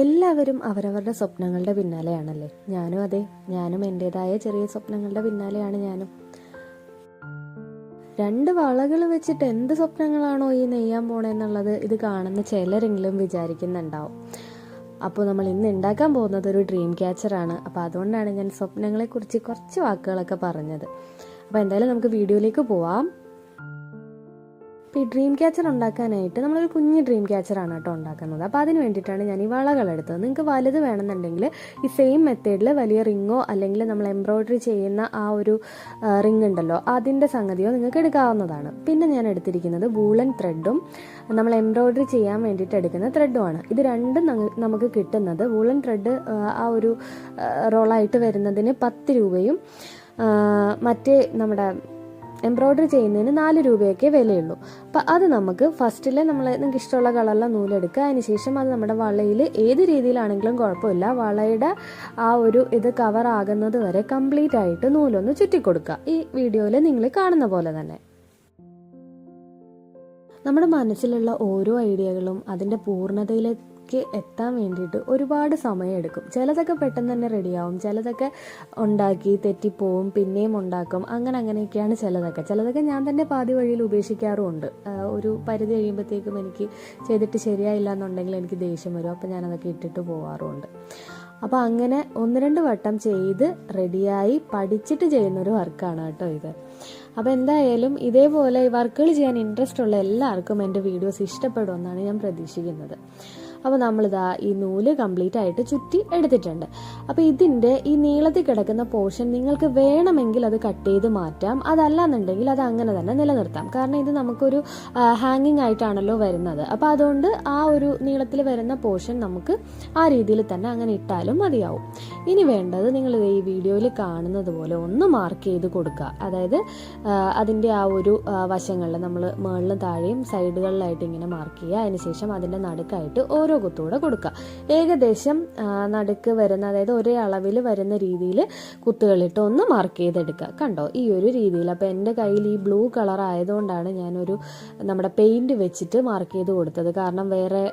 എല്ലാവരും അവരവരുടെ സ്വപ്നങ്ങളുടെ പിന്നാലെയാണല്ലേ. ഞാനും അതെ, ഞാനും എൻ്റെതായ ചെറിയ സ്വപ്നങ്ങളുടെ പിന്നാലെയാണ് ഞാനും. 2 വളകൾ വെച്ചിട്ട് എന്ത് സ്വപ്നങ്ങളാണോ ഈ നെയ്യാൻ പോണേന്നുള്ളത് ഇത് കാണുന്ന ചിലരെങ്കിലും വിചാരിക്കുന്നുണ്ടാവും. അപ്പോൾ നമ്മൾ ഇന്ന് ഉണ്ടാക്കാൻ പോകുന്നത് ഒരു ഡ്രീം ക്യാച്ചറാണ്. അപ്പോൾ അതുകൊണ്ടാണ് ഞാൻ സ്വപ്നങ്ങളെക്കുറിച്ച് കുറച്ച് വാക്കുകളൊക്കെ പറഞ്ഞത്. അപ്പോൾ എന്തായാലും നമുക്ക് വീഡിയോയിലേക്ക് പോവാം. അപ്പോൾ ഈ ഡ്രീം ക്യാച്ചർ ഉണ്ടാക്കാനായിട്ട് നമ്മളൊരു കുഞ്ഞ് ഡ്രീം ക്യാച്ചറാണ് കേട്ടോ ഉണ്ടാക്കുന്നത്. അപ്പോൾ അതിന് വേണ്ടിയിട്ടാണ് ഞാൻ ഈ വളകൾ എടുത്തത്. നിങ്ങൾക്ക് വലുത് വേണമെന്നുണ്ടെങ്കിൽ ഈ സെയിം മെത്തേഡിൽ വലിയ റിങ്ങോ അല്ലെങ്കിൽ നമ്മൾ എംബ്രോയ്ഡറി ചെയ്യുന്ന ആ ഒരു റിങ് ഉണ്ടല്ലോ അതിൻ്റെ സംഗതിയോ നിങ്ങൾക്ക് എടുക്കാവുന്നതാണ്. പിന്നെ ഞാൻ എടുത്തിരിക്കുന്നത് വൂളൻ ത്രെഡും നമ്മൾ എംബ്രോയ്ഡറി ചെയ്യാൻ വേണ്ടിയിട്ട് എടുക്കുന്ന ത്രെഡുമാണ്. ഇത് രണ്ടും നമുക്ക് കിട്ടുന്നത് വൂളൻ ത്രെഡ് ആ ഒരു റോളായിട്ട് വരുന്നതിന് 10 രൂപയും മറ്റേ നമ്മുടെ എംബ്രോയ്ഡറി ചെയ്യുന്നതിന് 4 രൂപയൊക്കെ വിലയുള്ളൂ. അപ്പം അത് നമുക്ക് ഫസ്റ്റിൽ നിങ്ങൾക്ക് ഇഷ്ടമുള്ള കളറിലെ നൂലെടുക്കുക. അതിനുശേഷം അത് നമ്മുടെ വളയിൽ ഏത് രീതിയിലാണെങ്കിലും കുഴപ്പമില്ല, വളയുടെ ആ ഒരു ഇത് കവർ ആകുന്നത് വരെ കംപ്ലീറ്റ് ആയിട്ട് നൂലൊന്ന് ചുറ്റിക്കൊടുക്കുക. ഈ വീഡിയോയിൽ നിങ്ങൾ കാണുന്ന പോലെ തന്നെ. നമ്മുടെ മനസ്സിലുള്ള ഓരോ ഐഡിയകളും അതിൻ്റെ പൂർണ്ണതയിലേക്ക് എത്താൻ വേണ്ടിയിട്ട് ഒരുപാട് സമയമെടുക്കും. ചിലതൊക്കെ പെട്ടെന്ന് തന്നെ റെഡിയാവും, ചിലതൊക്കെ ഉണ്ടാക്കി തെറ്റിപ്പോവും, പിന്നെയും ഉണ്ടാക്കും, അങ്ങനെയൊക്കെയാണ് ചിലതൊക്കെ ഞാൻ തന്നെ പാതി വഴിയിൽ ഉപേക്ഷിക്കാറുമുണ്ട്. ഒരു പരിധി കഴിയുമ്പോഴത്തേക്കും എനിക്ക് ചെയ്തിട്ട് ശരിയായില്ല എന്നുണ്ടെങ്കിൽ എനിക്ക് ദേഷ്യം വരും. അപ്പോൾ ഞാനതൊക്കെ ഇട്ടിട്ട് പോകാറുമുണ്ട്. അപ്പോൾ അങ്ങനെ 1-2 വട്ടം ചെയ്ത് റെഡിയായി പഠിച്ചിട്ട് ചെയ്യുന്നൊരു വർക്കാണ് കേട്ടോ ഇത്. അപ്പോൾ എന്തായാലും ഇതേപോലെ വർക്കുകൾ ചെയ്യാൻ ഇൻട്രസ്റ്റ് ഉള്ള എല്ലാവർക്കും എൻ്റെ വീഡിയോസ് ഇഷ്ടപ്പെടുമെന്നാണ് ഞാൻ പ്രതീക്ഷിക്കുന്നത്. അപ്പോൾ നമ്മളിതാ ഈ നൂല് കംപ്ലീറ്റ് ആയിട്ട് ചുറ്റി എടുത്തിട്ടുണ്ട്. അപ്പോൾ ഇതിൻ്റെ ഈ നീളത്തിൽ കിടക്കുന്ന പോർഷൻ നിങ്ങൾക്ക് വേണമെങ്കിൽ അത് കട്ട് ചെയ്ത് മാറ്റാം, അതല്ലാന്നുണ്ടെങ്കിൽ അത് അങ്ങനെ തന്നെ നിലനിർത്താം. കാരണം ഇത് നമുക്കൊരു ഹാങ്ങിങ് ആയിട്ടാണല്ലോ വരുന്നത്. അപ്പോൾ അതുകൊണ്ട് ആ ഒരു നീളത്തിൽ വരുന്ന പോർഷൻ നമുക്ക് ആ രീതിയിൽ തന്നെ അങ്ങനെ ഇട്ടാലും മതിയാവും. ഇനി വേണ്ടത് നിങ്ങൾ ഈ വീഡിയോയിൽ കാണുന്നത് പോലെ ഒന്ന് മാർക്ക് ചെയ്ത് കൊടുക്കുക. അതായത് അതിൻ്റെ ആ ഒരു വശങ്ങളിൽ നമ്മൾ മുകളിലും താഴെയും സൈഡുകളിലായിട്ട് ഇങ്ങനെ മാർക്ക് ചെയ്യുക. അതിനുശേഷം അതിൻ്റെ നടുക്കായിട്ട് ഓരോ കുത്തുകൂടെ കൊടുക്കുക. ഏകദേശം നടുക്ക് വരുന്ന, അതായത് ഒരേ അളവിൽ വരുന്ന രീതിയിൽ കുത്തുകളിട്ട് ഒന്ന് മാർക്ക് ചെയ്തെടുക്കുക. കണ്ടോ ഈ ഒരു രീതിയിൽ. അപ്പോൾ എൻ്റെ കയ്യിൽ ഈ ബ്ലൂ കളർ ആയതുകൊണ്ടാണ് ഞാനൊരു നമ്മുടെ പെയിൻറ് വെച്ചിട്ട് മാർക്ക് ചെയ്ത് കൊടുത്തത്. കാരണം വേറെ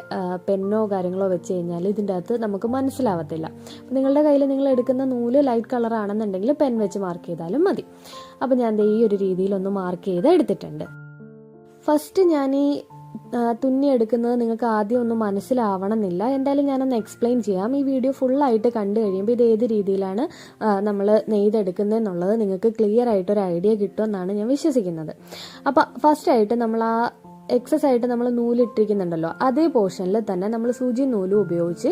പെന്നോ കാര്യങ്ങളോ വെച്ച് കഴിഞ്ഞാൽ ഇതിൻ്റെ അകത്ത് നമുക്ക് മനസ്സിലാവത്തില്ല. അപ്പോൾ നിങ്ങളുടെ കയ്യിൽ നിങ്ങൾ എടുക്കുന്ന നൂല് ലൈറ്റ് കളർ ആണെന്നുണ്ടെങ്കിൽ പെൻ വെച്ച് മാർക്ക് ചെയ്താലും മതി. അപ്പോൾ ഞാൻ ഈ ഒരു രീതിയിലൊന്ന് മാർക്ക് ചെയ്ത് എടുത്തിട്ടുണ്ട്. ഫസ്റ്റ് ഞാൻ ഈ തുന്നിയെടുക്കുന്നത് നിങ്ങൾക്ക് ആദ്യം ഒന്നും മനസ്സിലാവണമെന്നില്ല. എന്തായാലും ഞാനൊന്ന് എക്സ്പ്ലെയിൻ ചെയ്യാം. ഈ വീഡിയോ ഫുള്ളായിട്ട് കണ്ടു കഴിയുമ്പോൾ ഇത് ഏത് രീതിയിലാണ് നമ്മൾ നെയ്തെടുക്കുന്നത് എന്നുള്ളത് നിങ്ങൾക്ക് ക്ലിയർ ആയിട്ടൊരു ഐഡിയ കിട്ടുമെന്നാണ് ഞാൻ വിശ്വസിക്കുന്നത്. അപ്പോൾ ഫസ്റ്റായിട്ട് നമ്മൾ ആ എക്സസ് ആയിട്ട് നമ്മൾ നൂലിട്ടിരിക്കുന്നുണ്ടല്ലോ അതേ പോർഷനിൽ തന്നെ നമ്മൾ സൂചി നൂല് ഉപയോഗിച്ച്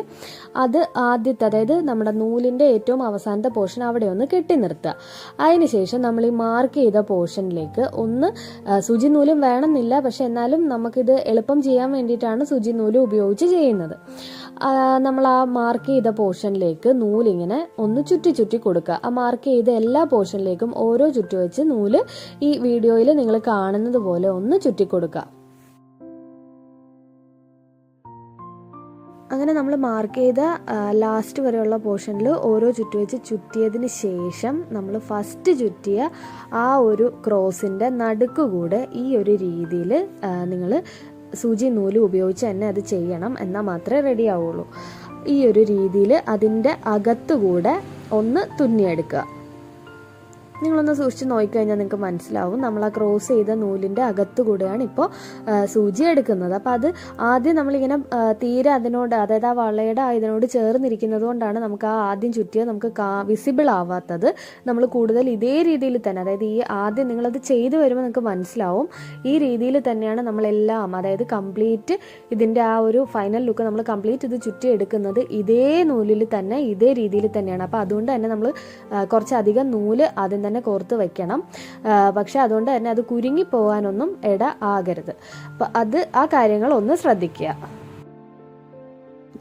അത് ആദ്യത്തെ, അതായത് നമ്മുടെ നൂലിൻ്റെ ഏറ്റവും അവസാനത്തെ പോർഷൻ അവിടെ ഒന്ന് കെട്ടി നിർത്തുക. അതിനുശേഷം നമ്മൾ ഈ മാർക്ക് ചെയ്ത പോർഷനിലേക്ക് ഒന്ന് സൂചി നൂലും വേണമെന്നില്ല, പക്ഷെ എന്നാലും നമുക്കിത് എളുപ്പം ചെയ്യാൻ വേണ്ടിയിട്ടാണ് സൂചി നൂല് ഉപയോഗിച്ച് ചെയ്യുന്നത്. നമ്മൾ ആ മാർക്ക് ചെയ്ത പോർഷനിലേക്ക് നൂലിങ്ങനെ ഒന്ന് ചുറ്റി കൊടുക്കുക. ആ മാർക്ക് ചെയ്ത എല്ലാ പോർഷനിലേക്കും ഓരോ ചുറ്റി വെച്ച് നൂല് ഈ വീഡിയോയിൽ നിങ്ങൾ കാണുന്നത് പോലെ ഒന്ന് ചുറ്റിക്കൊടുക്കുക. അങ്ങനെ നമ്മൾ മാർക്ക് ചെയ്ത ലാസ്റ്റ് വരെയുള്ള പോർഷനിൽ ഓരോ ചുറ്റുവെച്ച് ചുറ്റിയതിന് ശേഷം നമ്മൾ ഫസ്റ്റ് ചുറ്റിയ ആ ഒരു ക്രോസിൻ്റെ നടുക്കുകൂടെ ഈ ഒരു രീതിയിൽ നിങ്ങൾ സൂചി നൂല് ഉപയോഗിച്ച് തന്നെ അത് ചെയ്യണം, എന്നാൽ മാത്രമേ റെഡി ആവുള്ളൂ. ഈ ഒരു രീതിയിൽ അതിൻ്റെ അകത്തുകൂടെ ഒന്ന് തുന്നിയെടുക്കുക. നിങ്ങളൊന്ന് സൂക്ഷിച്ച് നോക്കിക്കഴിഞ്ഞാൽ നിങ്ങൾക്ക് മനസ്സിലാവും. നമ്മൾ ആ ക്രോസ് ചെയ്ത നൂലിൻ്റെ അകത്തുകൂടെയാണ് ഇപ്പോൾ സൂചി എടുക്കുന്നത്. അപ്പോൾ അത് ആദ്യം നമ്മളിങ്ങനെ തീരെ അതിനോട്, അതായത് ആ വളയുടെ ഇതിനോട് ചേർന്നിരിക്കുന്നത് കൊണ്ടാണ് നമുക്ക് ആ ആദ്യം ചുറ്റിയത് നമുക്ക് വിസിബിൾ ആവാത്തത്. നമ്മൾ കൂടുതൽ ഇതേ രീതിയിൽ തന്നെ, അതായത് ഈ ആദ്യം നിങ്ങളത് ചെയ്തു വരുമ്പോൾ നിങ്ങൾക്ക് മനസ്സിലാവും ഈ രീതിയിൽ തന്നെയാണ് നമ്മളെല്ലാം, അതായത് കംപ്ലീറ്റ് ഇതിൻ്റെ ആ ഒരു ഫൈനൽ ലുക്ക് നമ്മൾ കംപ്ലീറ്റ് ഇത് ചുറ്റി എടുക്കുന്നത് ഇതേ നൂലിൽ തന്നെ, ഇതേ രീതിയിൽ തന്നെയാണ്. അപ്പോൾ അതുകൊണ്ട് തന്നെ നമ്മൾ കുറച്ചധികം നൂല് ആദ്യം തന്നെ കോർത്ത് വെക്കണം. പക്ഷെ അതുകൊണ്ട് തന്നെ അത് കുരുങ്ങി പോകാനൊന്നും ഇട ആകരുത്. അപ്പം ആ കാര്യങ്ങൾ ഒന്ന് ശ്രദ്ധിക്കുക.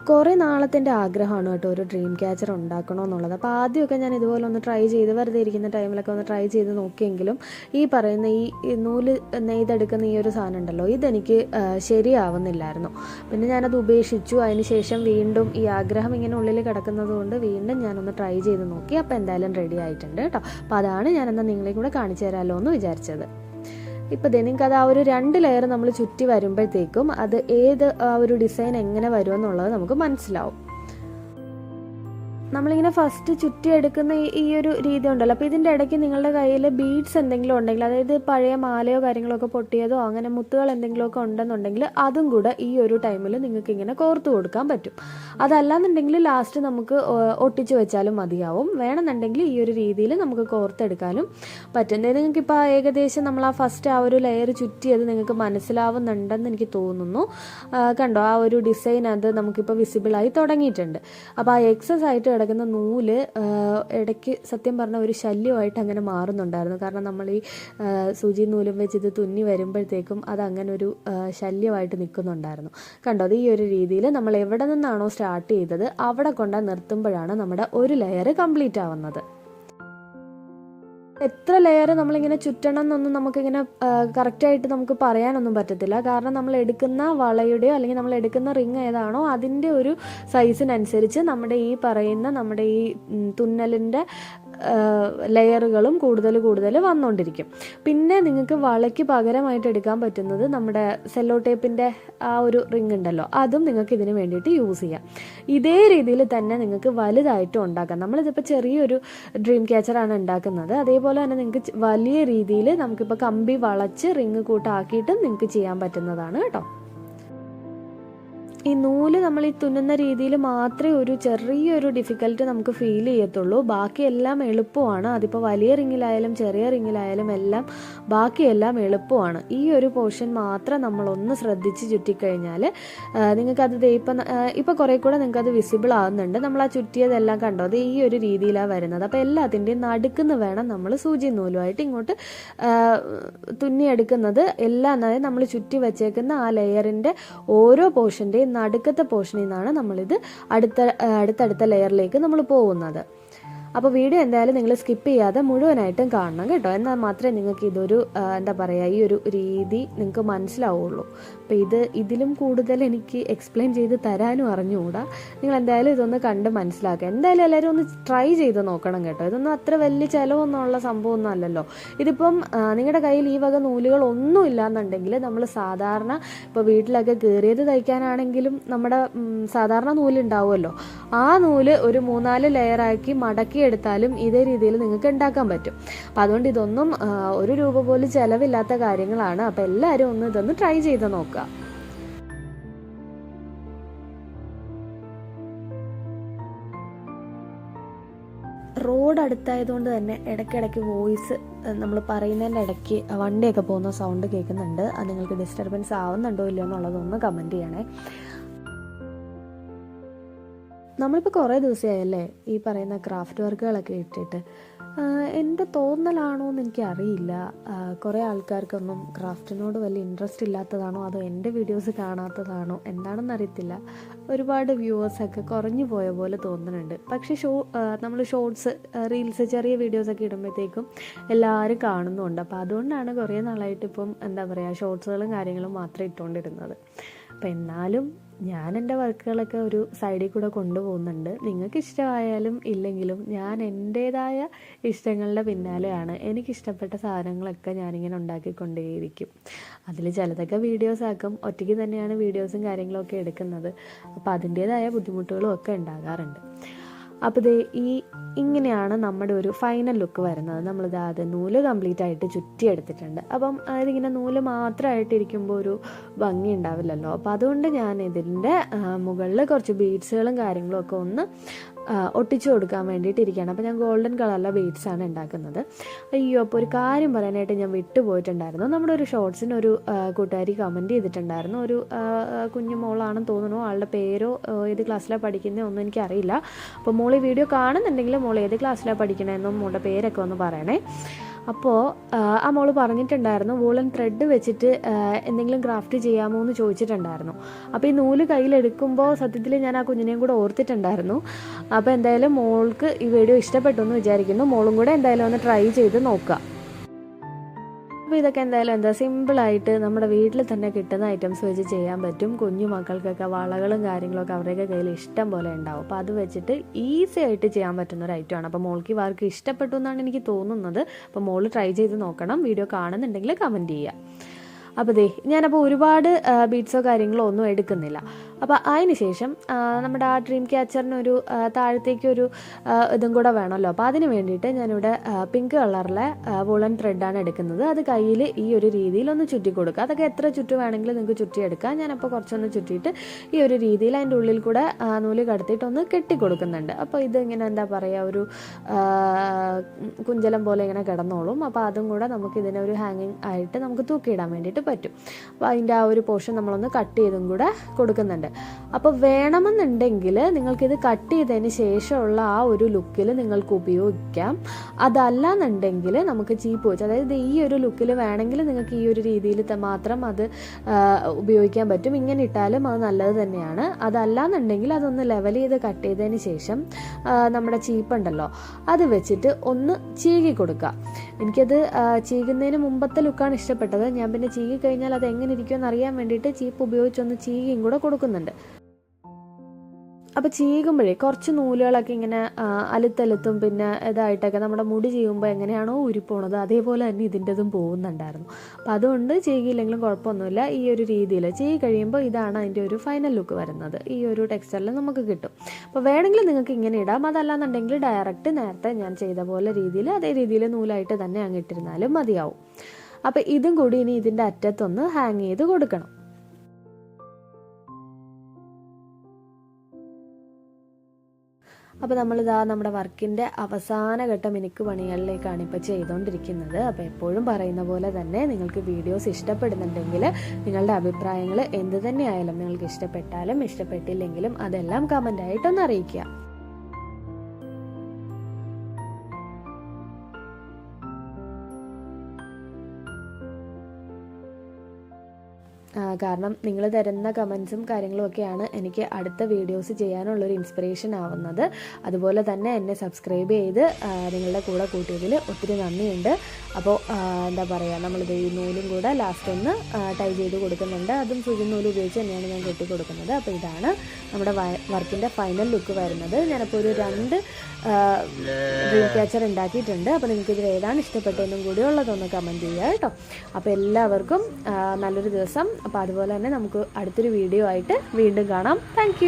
കുറേ നാളത്തിൻ്റെ ആഗ്രഹമാണ് കേട്ടോ ഒരു ഡ്രീം ക്യാച്ചർ ഉണ്ടാക്കണമെന്നുള്ളത്. അപ്പോൾ ആദ്യമൊക്കെ ഞാൻ ഇതുപോലെ ഒന്ന് ട്രൈ ചെയ്ത് വെറുതെ ഇരിക്കുന്ന ടൈമിലൊക്കെ ഒന്ന് ട്രൈ ചെയ്ത് നോക്കിയെങ്കിലും ഈ പറയുന്ന ഈ നൂല് നെയ്തെടുക്കുന്ന ഈ ഒരു സാധനം ഉണ്ടല്ലോ ഇതെനിക്ക് ശരിയാവുന്നില്ലായിരുന്നു. പിന്നെ ഞാനത് ഉപേക്ഷിച്ചു. അതിന് ശേഷം വീണ്ടും ഈ ആഗ്രഹം ഇങ്ങനെ ഉള്ളിൽ കിടക്കുന്നത് കൊണ്ട് വീണ്ടും ഞാനൊന്ന് ട്രൈ ചെയ്ത് നോക്കി. അപ്പോൾ എന്തായാലും റെഡി ആയിട്ടുണ്ട് കേട്ടോ. അപ്പോൾ അതാണ് ഞാനെന്നാൽ നിങ്ങളെയും കൂടെ കാണിച്ചു തരാമല്ലോ എന്ന് വിചാരിച്ചത്. ഇപ്പോൾ നിങ്ങൾക്ക് അത് ആ ഒരു 2 ലെയർ നമ്മൾ ചുറ്റി വരുമ്പോഴത്തേക്കും അത് ഏത് ആ ഒരു ഡിസൈൻ എങ്ങനെ വരുമെന്നുള്ളത് നമുക്ക് മനസ്സിലാവും. നമ്മളിങ്ങനെ ഫസ്റ്റ് ചുറ്റിയെടുക്കുന്ന ഈ ഒരു രീതി ഉണ്ടല്ലോ, അപ്പോൾ ഇതിൻ്റെ ഇടയ്ക്ക് നിങ്ങളുടെ കയ്യിൽ ബീഡ്സ് എന്തെങ്കിലും ഉണ്ടെങ്കിൽ, അതായത് പഴയ മാലയോ കാര്യങ്ങളൊക്കെ പൊട്ടിയതോ അങ്ങനെ മുത്തുകൾ എന്തെങ്കിലുമൊക്കെ ഉണ്ടെന്നുണ്ടെങ്കിൽ അതും കൂടെ ഈ ഒരു ടൈമിൽ നിങ്ങൾക്ക് ഇങ്ങനെ കോർത്ത് കൊടുക്കാൻ പറ്റും. അതല്ലാന്നുണ്ടെങ്കിൽ ലാസ്റ്റ് നമുക്ക് ഒട്ടിച്ച് വെച്ചാലും മതിയാവും. വേണമെന്നുണ്ടെങ്കിൽ ഈ ഒരു രീതിയിൽ നമുക്ക് കോർത്തെടുക്കാനും പറ്റും. നിങ്ങൾക്കിപ്പോൾ ഏകദേശം നമ്മൾ ആ ഫസ്റ്റ് ആ ഒരു ലെയർ ചുറ്റിയത് നിങ്ങൾക്ക് മനസ്സിലാവുന്നുണ്ടെന്ന് എനിക്ക് തോന്നുന്നു. കണ്ടോ, ആ ഒരു ഡിസൈൻ അത് നമുക്കിപ്പോൾ വിസിബിളായി തുടങ്ങിയിട്ടുണ്ട്. അപ്പോൾ ആ എക്സസ് ആയിട്ട് കിടക്കുന്ന നൂല് ഇടയ്ക്ക് സത്യം പറഞ്ഞാൽ ഒരു ശല്യമായിട്ട് അങ്ങനെ മാറുന്നുണ്ടായിരുന്നു. കാരണം നമ്മൾ ഈ സൂചി നൂലും വെച്ച് ഇത് തുന്നി വരുമ്പോഴത്തേക്കും അത് അങ്ങനെ ഒരു ശല്യമായിട്ട് നിൽക്കുന്നുണ്ടായിരുന്നു. കണ്ടോ, അത് ഈ ഒരു രീതിയിൽ നമ്മൾ എവിടെ നിന്നാണോ സ്റ്റാർട്ട് ചെയ്തത് അവിടെ കൊണ്ടാ നിർത്തുമ്പോഴാണ് നമ്മുടെ ഒരു ലെയർ കംപ്ലീറ്റ് ആവുന്നത്. എത്ര ലെയർ നമ്മളിങ്ങനെ ചുറ്റണം എന്നൊന്നും നമുക്കിങ്ങനെ കറക്റ്റായിട്ട് നമുക്ക് പറയാനൊന്നും പറ്റത്തില്ല. കാരണം നമ്മൾ എടുക്കുന്ന വളയുടെയോ അല്ലെങ്കിൽ നമ്മൾ എടുക്കുന്ന റിങ് ഏതാണോ അതിൻ്റെ ഒരു സൈസിനനുസരിച്ച് നമ്മുടെ ഈ തുന്നലിൻ്റെ ലെയറുകളും കൂടുതൽ വന്നുകൊണ്ടിരിക്കും. പിന്നെ നിങ്ങൾക്ക് വളയ്ക്ക് പകരമായിട്ട് എടുക്കാൻ പറ്റുന്നത് നമ്മുടെ സെല്ലോ ടേപ്പിൻ്റെ ആ ഒരു റിങ് ഉണ്ടല്ലോ, അതും നിങ്ങൾക്ക് ഇതിന് വേണ്ടിയിട്ട് യൂസ് ചെയ്യാം. ഇതേ രീതിയിൽ തന്നെ നിങ്ങൾക്ക് വലുതായിട്ടും ഉണ്ടാക്കാം. നമ്മളിതിപ്പോൾ ചെറിയൊരു ഡ്രീം ക്യാച്ചറാണ് ഉണ്ടാക്കുന്നത്. അതേപോലെ തന്നെ നിങ്ങൾക്ക് വലിയ രീതിയിൽ നമുക്കിപ്പോൾ കമ്പി വളച്ച് റിങ് കൂട്ടാക്കിയിട്ടും നിങ്ങൾക്ക് ചെയ്യാൻ പറ്റുന്നതാണ് കേട്ടോ. ഈ നൂല് നമ്മൾ ഈ തുന്നുന്ന രീതിയിൽ മാത്രമേ ഒരു ചെറിയൊരു ഡിഫിക്കൽട്ട് നമുക്ക് ഫീൽ ചെയ്യത്തുള്ളൂ. ബാക്കിയെല്ലാം എളുപ്പമാണ്. അതിപ്പോൾ വലിയ റിങ്ങിലായാലും ചെറിയ റിങ്ങിലായാലും എല്ലാം ബാക്കിയെല്ലാം എളുപ്പമാണ്. ഈ ഒരു പോർഷൻ മാത്രം നമ്മളൊന്ന് ശ്രദ്ധിച്ച് ചുറ്റിക്കഴിഞ്ഞാൽ നിങ്ങൾക്കത് ഇപ്പോൾ കുറേ കൂടെ നിങ്ങൾക്കത് വിസിബിൾ ആകുന്നുണ്ട്. നമ്മൾ ആ ചുറ്റിയതെല്ലാം കണ്ടോ, അത് ഈ ഒരു രീതിയിലാണ് വരുന്നത്. അപ്പോൾ എല്ലാത്തിൻ്റെയും നടുക്കുന്ന് വേണം നമ്മൾ സൂചി നൂലുമായിട്ട് ഇങ്ങോട്ട് തുന്നിയെടുക്കുന്നത്. എല്ലാം അതായത് നമ്മൾ ചുറ്റി വെച്ചേക്കുന്ന ആ ലെയറിൻ്റെ ഓരോ പോർഷൻ്റെയും നടുക്കത്തെ പോർഷനിൽ നിന്നാണ് നമ്മളിത് അടുത്തടുത്ത ലെയറിലേക്ക് നമ്മൾ പോകുന്നത്. അപ്പോൾ വീഡിയോ എന്തായാലും നിങ്ങൾ സ്കിപ്പ് ചെയ്യാതെ മുഴുവനായിട്ടും കാണണം കേട്ടോ. എന്നാൽ മാത്രമേ നിങ്ങൾക്ക് ഇതൊരു ഈ ഒരു രീതി നിങ്ങൾക്ക് മനസ്സിലാവുള്ളൂ. അപ്പോൾ ഇതിലും കൂടുതൽ എനിക്ക് എക്സ്പ്ലെയിൻ ചെയ്ത് തരാനും അറിഞ്ഞുകൂടാ. നിങ്ങൾ എന്തായാലും ഇതൊന്ന് കണ്ട് മനസ്സിലാക്കുക. എന്തായാലും എല്ലാവരും ഒന്ന് ട്രൈ ചെയ്ത് നോക്കണം കേട്ടോ. ഇതൊന്നും അത്ര വലിയ ചിലവൊന്നുമുള്ള സംഭവമൊന്നും അല്ലല്ലോ. ഇതിപ്പം നിങ്ങളുടെ കയ്യിൽ ഈ വക നൂലുകളൊന്നും ഇല്ലാന്നുണ്ടെങ്കിൽ നമ്മൾ സാധാരണ ഇപ്പോൾ വീട്ടിലൊക്കെ കീറിയത് തയ്ക്കാനാണെങ്കിലും നമ്മുടെ സാധാരണ നൂലുണ്ടാവുമല്ലോ, ആ നൂല് ഒരു 3-4 ലെയറാക്കി മടക്കി എടുത്താലും ഇതേ രീതിയിൽ നിങ്ങൾക്ക് ഉണ്ടാക്കാൻ പറ്റും. അപ്പം അതുകൊണ്ട് ഇതൊന്നും ₹1 പോലും ചിലവില്ലാത്ത കാര്യങ്ങളാണ്. അപ്പം എല്ലാവരും ഇതൊന്ന് ട്രൈ ചെയ്ത് നോക്കുക. റോഡ് അടുത്തായതുകൊണ്ട് തന്നെ ഇടയ്ക്കിടയ്ക്ക് വോയിസ് നമ്മൾ പറയുന്നതിൻ്റെ ഇടയ്ക്ക് വണ്ടിയൊക്കെ പോകുന്ന സൗണ്ട് കേൾക്കുന്നുണ്ട്. അത് നിങ്ങൾക്ക് ഡിസ്റ്റർബൻസ് ആവുന്നുണ്ടോ ഇല്ലയോ എന്നുള്ളതൊന്ന് കമൻറ്റ് ചെയ്യണേ. നമ്മളിപ്പോൾ കുറേ ദിവസമായല്ലേ ഈ പറയുന്ന ക്രാഫ്റ്റ് വർക്കുകളൊക്കെ ഇട്ടിട്ട്. എൻ്റെ തോന്നലാണോ എന്ന് എനിക്കറിയില്ല. കുറേ ആൾക്കാർക്കൊന്നും ക്രാഫ്റ്റിനോട് വലിയ ഇൻട്രസ്റ്റ് ഇല്ലാത്തതാണോ അതോ എൻ്റെ വീഡിയോസ് കാണാത്തതാണോ എന്താണെന്ന് അറിയത്തില്ല. ഒരുപാട് വ്യൂവേഴ്സൊക്കെ കുറഞ്ഞു പോയ പോലെ തോന്നുന്നുണ്ട്. പക്ഷേ നമ്മൾ ഷോർട്സ് റീൽസ് ചെറിയ വീഡിയോസൊക്കെ ഇടുമ്പോഴത്തേക്കും എല്ലാവരും കാണുന്നുണ്ട്. അപ്പോൾ അതുകൊണ്ടാണ് കുറേ നാളായിട്ട് ഇപ്പം ഷോർട്സുകളും കാര്യങ്ങളും മാത്രമേ ഇട്ടുകൊണ്ടിരുന്നത്. അപ്പം എന്നാലും ഞാൻ എൻ്റെ വർക്കുകളൊക്കെ ഒരു സൈഡിൽ കൂടെ കൊണ്ടുപോകുന്നുണ്ട്. നിങ്ങൾക്ക് ഇഷ്ടമായാലും ഇല്ലെങ്കിലും ഞാൻ എൻ്റേതായ ഇഷ്ടങ്ങളുടെ പിന്നാലെയാണ്. എനിക്കിഷ്ടപ്പെട്ട സാധനങ്ങളൊക്കെ ഞാനിങ്ങനെ ഉണ്ടാക്കിക്കൊണ്ടേയിരിക്കും. അതിൽ ചിലതൊക്കെ വീഡിയോസാക്കും. ഒറ്റയ്ക്ക് തന്നെയാണ് വീഡിയോസും കാര്യങ്ങളൊക്കെ എടുക്കുന്നത്. അപ്പോൾ അതിൻ്റേതായ ബുദ്ധിമുട്ടുകളും ഒക്കെ ഉണ്ടാകാറുണ്ട്. അപ്പോൾ ഇങ്ങനെയാണ് നമ്മുടെ ഒരു ഫൈനൽ ലുക്ക് വരുന്നത്. നമ്മളിത് നൂല് കംപ്ലീറ്റ് ആയിട്ട് ചുറ്റിയെടുത്തിട്ടുണ്ട്. അപ്പം അതിങ്ങനെ നൂല് മാത്രമായിട്ടിരിക്കുമ്പോൾ ഒരു ഭംഗി ഉണ്ടാവില്ലല്ലോ. അപ്പോൾ അതുകൊണ്ട് ഞാൻ ഇതിൻ്റെ മുകളിൽ കുറച്ച് ബീഡ്സുകളും കാര്യങ്ങളും ഒക്കെ ഒന്ന് ഒട്ടിച്ചു കൊടുക്കാൻ വേണ്ടിയിട്ടിരിക്കുകയാണ്. അപ്പോൾ ഞാൻ ഗോൾഡൻ കളറിലെ ബീഡ്സാണ് ഉണ്ടാക്കുന്നത്. അപ്പോൾ ഒരു കാര്യം പറയാനായിട്ട് ഞാൻ വിട്ടുപോയിട്ടുണ്ടായിരുന്നു. നമ്മുടെ ഒരു ഷോർട്സിന് ഒരു കൂട്ടുകാരി കമൻറ്റ് ചെയ്തിട്ടുണ്ടായിരുന്നു. ഒരു കുഞ്ഞു മോളാണെന്ന് തോന്നുന്നു. ആളുടെ പേരോ ഏത് ക്ലാസ്സിലാണ് പഠിക്കുന്നത് ഒന്നും എനിക്കറിയില്ല. അപ്പോൾ മോൾ ഈ വീഡിയോ കാണുന്നുണ്ടെങ്കിൽ മോൾ ഏത് ക്ലാസ്സിലാണ് പഠിക്കണമെന്നും മോളുടെ പേരൊക്കെ ഒന്ന് പറയണേ. അപ്പോൾ ആ മോള് പറഞ്ഞിട്ടുണ്ടായിരുന്നു വൂളൻ ത്രെഡ് വെച്ചിട്ട് എന്തെങ്കിലും ക്രാഫ്റ്റ് ചെയ്യാമോ എന്ന് ചോദിച്ചിട്ടുണ്ടായിരുന്നു. അപ്പോൾ ഈ നൂല് കയ്യിലെടുക്കുമ്പോൾ സത്യത്തിൽ ഞാൻ ആ കുഞ്ഞിനെയും കൂടെ ഓർത്തിട്ടുണ്ടായിരുന്നു. അപ്പോൾ എന്തായാലും മോൾക്ക് ഈ വീഡിയോ ഇഷ്ടപ്പെട്ടു എന്ന് വിചാരിക്കുന്നു. മോളും കൂടെ എന്തായാലും ഒന്ന് ട്രൈ ചെയ്ത് നോക്കുക. അപ്പോൾ ഇതൊക്കെ എന്തായാലും സിമ്പിളായിട്ട് നമ്മുടെ വീട്ടിൽ തന്നെ കിട്ടുന്ന ഐറ്റംസ് വെച്ച് ചെയ്യാൻ പറ്റും. കുഞ്ഞു മക്കൾക്കൊക്കെ വളകളും കാര്യങ്ങളൊക്കെ അവരുടെയൊക്കെ കയ്യിൽ ഇഷ്ടം പോലെ ഉണ്ടാവും. അപ്പോൾ അത് വെച്ചിട്ട് ഈസി ആയിട്ട് ചെയ്യാൻ പറ്റുന്ന ഒരു ഐറ്റമാണ്. അപ്പോൾ മോൾക്ക് ഈ വർക്ക് ഇഷ്ടപ്പെട്ടു എന്നാണ് എനിക്ക് തോന്നുന്നത്. അപ്പോൾ മോൾ ട്രൈ ചെയ്ത് നോക്കണം. വീഡിയോ കാണുന്നുണ്ടെങ്കിൽ കമൻറ്റ് ചെയ്യുക. അപ്പോൾ ഞാനപ്പോൾ ഒരുപാട് ബീഡ്സോ കാര്യങ്ങളോ ഒന്നും എടുക്കുന്നില്ല. അപ്പോൾ അതിന് ശേഷം നമ്മുടെ ആ ഡ്രീം ക്യാച്ചറിനൊരു താഴത്തേക്കൊരു ഇതും കൂടെ വേണമല്ലോ. അപ്പോൾ അതിന് വേണ്ടിയിട്ട് ഞാനിവിടെ പിങ്ക് കളറിലെ വൂളൻ ത്രെഡാണ് എടുക്കുന്നത്. അത് കയ്യിൽ ഈ ഒരു രീതിയിൽ ഒന്ന് ചുറ്റി കൊടുക്കുക. അതൊക്കെ എത്ര ചുറ്റു വേണമെങ്കിലും നിങ്ങൾക്ക് ചുറ്റിയെടുക്കാം. ഞാനപ്പോൾ കുറച്ചൊന്ന് ചുറ്റിയിട്ട് ഈ ഒരു രീതിയിൽ അതിൻ്റെ ഉള്ളിൽ കൂടെ നൂല് കടത്തിയിട്ടൊന്ന് കെട്ടി കൊടുക്കുന്നുണ്ട്. അപ്പോൾ ഇത് ഇങ്ങനെ എന്താ പറയുക, ഒരു കുഞ്ചലം പോലെ ഇങ്ങനെ കിടന്നോളും. അപ്പോൾ അതും കൂടെ നമുക്ക് ഇതിനെ ഒരു ഹാങ്ങിങ് ആയിട്ട് നമുക്ക് തൂക്കിയിടാൻ വേണ്ടിയിട്ട് പറ്റും. അപ്പോൾ അതിൻ്റെ ആ ഒരു പോർഷൻ നമ്മളൊന്ന് കട്ട് ചെയ്തും കൂടെ കൊടുക്കുന്നുണ്ട്. അപ്പോൾ വേണമെന്നുണ്ടെങ്കിൽ നിങ്ങൾക്കിത് കട്ട് ചെയ്തതിന് ശേഷമുള്ള ആ ഒരു ലുക്കിൽ നിങ്ങൾക്ക് ഉപയോഗിക്കാം. അതല്ലാന്നുണ്ടെങ്കിൽ നമുക്ക് ചീപ്പ് വെച്ച്, അതായത് ഈ ഒരു ലുക്കിൽ വേണമെങ്കിൽ നിങ്ങൾക്ക് ഈ ഒരു രീതിയിൽ മാത്രം അത് ഉപയോഗിക്കാൻ പറ്റും. ഇങ്ങനെ ഇട്ടാലും അത് നല്ലത് തന്നെയാണ്. അതല്ലാന്നുണ്ടെങ്കിൽ അതൊന്ന് ലെവൽ ചെയ്ത് കട്ട് ചെയ്തതിന് ശേഷം നമ്മുടെ ചീപ്പുണ്ടല്ലോ അത് വെച്ചിട്ട് ഒന്ന് ചീകി കൊടുക്കുക. എനിക്കത് ചീകുന്നതിന് മുമ്പത്തെ ലുക്കാണ് ഇഷ്ടപ്പെട്ടത്. ഞാൻ പിന്നെ ചീകി കഴിഞ്ഞാൽ അത് എങ്ങനെ ഇരിക്കുമെന്ന് അറിയാൻ വേണ്ടിയിട്ട് ചീപ്പ് ഉപയോഗിച്ചൊന്ന് ചീകിയും കൂടെ കൊടുക്കുന്നുണ്ട്. അപ്പോൾ ചീകുമ്പോഴേ കുറച്ച് നൂലുകളൊക്കെ ഇങ്ങനെ അലുത്തലുത്തും പിന്നെ ഇതായിട്ടൊക്കെ നമ്മുടെ മുടി ചെയ്യുമ്പോൾ എങ്ങനെയാണോ ഊരിപ്പോണത് അതേപോലെ തന്നെ ഇതിൻ്റെതും പോകുന്നുണ്ടായിരുന്നു. അപ്പോൾ അതുകൊണ്ട് ചീകിയില്ലെങ്കിലും കുഴപ്പമൊന്നുമില്ല. ഈ ഒരു രീതിയിൽ ചീകി കഴിയുമ്പോൾ ഇതാണ് അതിൻ്റെ ഒരു ഫൈനൽ ലുക്ക് വരുന്നത്. ഈ ഒരു ടെക്സ്ചറിൽ നമുക്ക് കിട്ടും. അപ്പോൾ വേണമെങ്കിൽ നിങ്ങൾക്ക് ഇങ്ങനെ ഇടാം. അതല്ലാന്നുണ്ടെങ്കിൽ ഡയറക്റ്റ് നേരത്തെ ഞാൻ ചെയ്ത പോലെ രീതിയിൽ അതേ രീതിയിൽ നൂലായിട്ട് തന്നെ അങ്ങ് ഇട്ടിരുന്നാലും മതിയാവും. അപ്പോൾ ഇതും കൂടി ഇനി ഇതിൻ്റെ അറ്റത്തൊന്ന് ഹാങ് ചെയ്ത് കൊടുക്കണം. അപ്പോൾ നമ്മളിതാ നമ്മുടെ വർക്കിൻ്റെ അവസാന ഘട്ട മിനുക്ക് പണികളിലേക്കാണ് ഇപ്പോൾ ചെയ്തുകൊണ്ടിരിക്കുന്നത്. അപ്പോൾ എപ്പോഴും പറയുന്ന പോലെ തന്നെ നിങ്ങൾക്ക് വീഡിയോസ് ഇഷ്ടപ്പെടുന്നുണ്ടെങ്കിൽ നിങ്ങളുടെ അഭിപ്രായങ്ങൾ എന്ത് തന്നെയായാലും, നിങ്ങൾക്ക് ഇഷ്ടപ്പെട്ടാലും ഇഷ്ടപ്പെട്ടില്ലെങ്കിലും അതെല്ലാം കമൻ്റായിട്ടൊന്ന് അറിയിക്കുക. കാരണം നിങ്ങൾ തരുന്ന കമൻസും കാര്യങ്ങളും ഒക്കെയാണ് എനിക്ക് അടുത്ത വീഡിയോസ് ചെയ്യാനുള്ളൊരു ഇൻസ്പിറേഷൻ ആവുന്നത്. അതുപോലെ തന്നെ എന്നെ സബ്സ്ക്രൈബ് ചെയ്ത് നിങ്ങളുടെ കൂടെ കൂട്ടിയതിൽ ഒത്തിരി നന്ദിയുണ്ട്. അപ്പോൾ എന്താ പറയുക, നമ്മളിത് ഈ നൂലും കൂടെ ലാസ്റ്റ് ഒന്ന് ടൈ ചെയ്ത് കൊടുക്കുന്നുണ്ട്. അതും സൂചി നൂല് ഉപയോഗിച്ച് തന്നെയാണ് ഞാൻ കെട്ടി കൊടുക്കുന്നത്. അപ്പോൾ ഇതാണ് നമ്മുടെ വർക്കിൻ്റെ ഫൈനൽ ലുക്ക് വരുന്നത്. ഞാനപ്പോൾ ഒരു 2 ഡ്രീം ക്യാച്ചർ ഉണ്ടാക്കിയിട്ടുണ്ട്. അപ്പോൾ നിങ്ങൾക്കിതിൽ ഏതാണ് ഇഷ്ടപ്പെട്ടതെന്നും കൂടി ഉള്ളതൊന്ന് കമൻറ്റ് ചെയ്യുക കേട്ടോ. അപ്പോൾ എല്ലാവർക്കും നല്ലൊരു ദിവസം. അപ്പോൾ അതുപോലെ തന്നെ നമുക്ക് അടുത്തൊരു വീഡിയോ ആയിട്ട് വീണ്ടും കാണാം. താങ്ക്